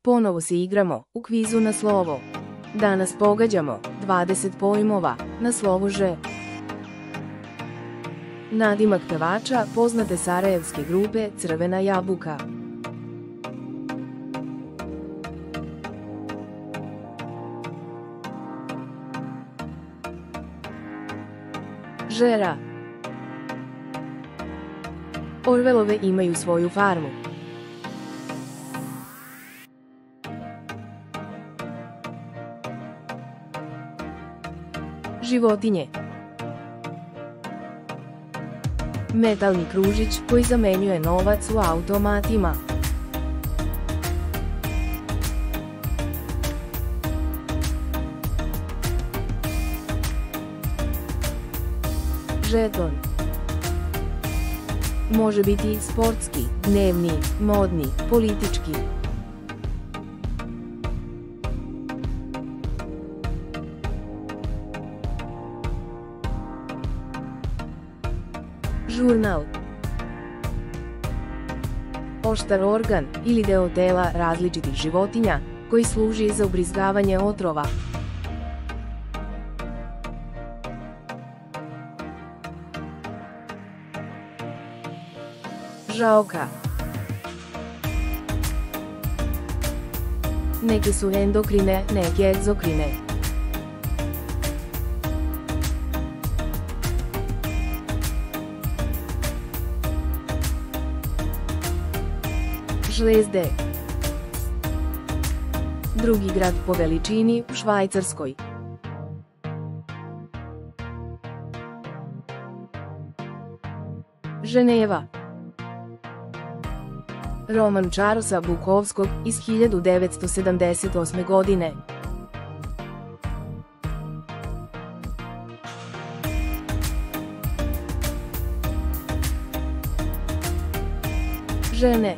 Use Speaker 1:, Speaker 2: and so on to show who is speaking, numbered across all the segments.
Speaker 1: Ponovo se igramo u kvizu na slovo. Danas pogađamo 20 pojmova na slovo Ž. Nadimak pevača poznate sarajevske grupe Crvena jabuka. Žera. Orvelove imaju svoju farmu. Životinje. Metalni kružić koji zamenjuje novac u automatima. Žeton. Može biti sportski, dnevni, modni, politički. Žurnal. Oštar organ ili deo tela različitih životinja koji služi za ubrizgavanje otrova. Žaoka. Neke su endokrine, neke egzokrine. Žlezde. Drugi grad po veličini u Švajcarskoj. Ženeva. Roman Charlesa Bukowskog iz 1978. godine. Žene.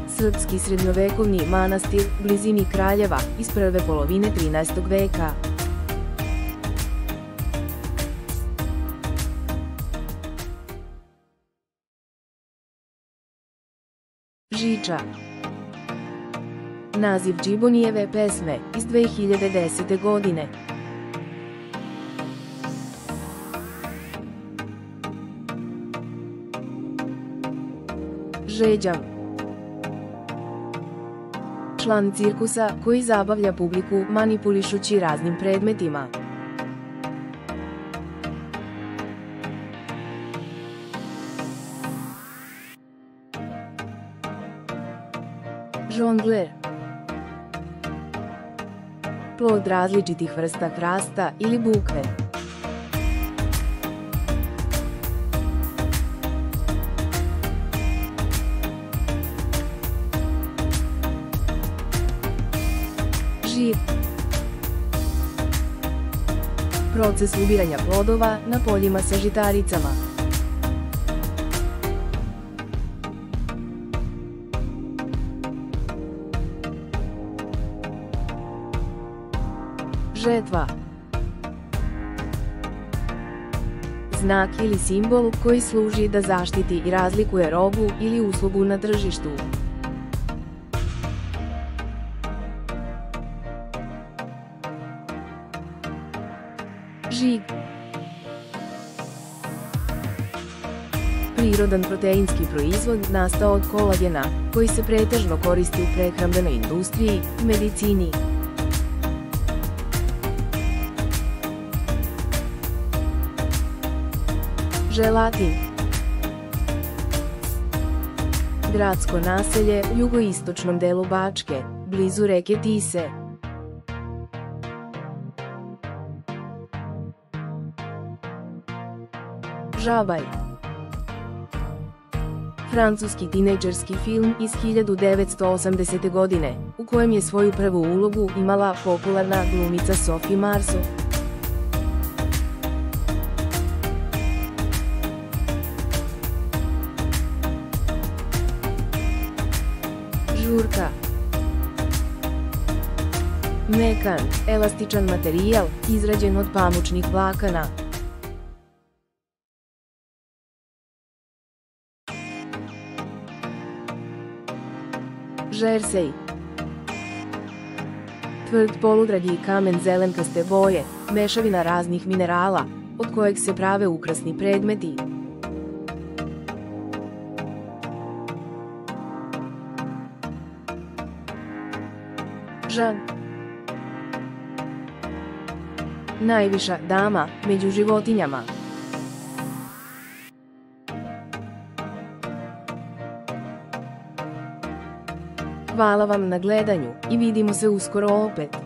Speaker 1: Srpski srednjovekovni manastir u blizini Kraljeva iz prve polovine 13. veka. Žiča. Naziv Džibonijeve pesme iz 2010. godine. Žeđam. Član cirkusa koji zabavlja publiku manipulišući raznim predmetima. Žongler. Plod različitih vrsta hrasta ili bukve. Žir. Proces ubiranja plodova na poljima sa žitaricama. Žetva. Znak ili simbol koji služi da zaštiti i razlikuje robu ili uslugu na tržištu. Žig. Prirodan proteinski proizvod nastao od kolagena, koji se pretežno koristi u prehrambenoj industriji i medicini. Želatin. Gradsko naselje u jugoistočnom delu Bačke, blizu reke Tise. Žabalj. Francuski tinejdžerski film iz 1980. godine, u kojem je svoju prvu ulogu imala popularna glumica Sophie Marceau. Žurka. Mekan, elastičan materijal, izrađen od pamučnih vlakana. Žersej. Tvrd poludragi kamen zelenkaste boje, mešavina raznih minerala, od kojeg se prave ukrasni predmeti. Žan. Najviša dama među životinjama. Hvala vam na gledanju i vidimo se uskoro opet.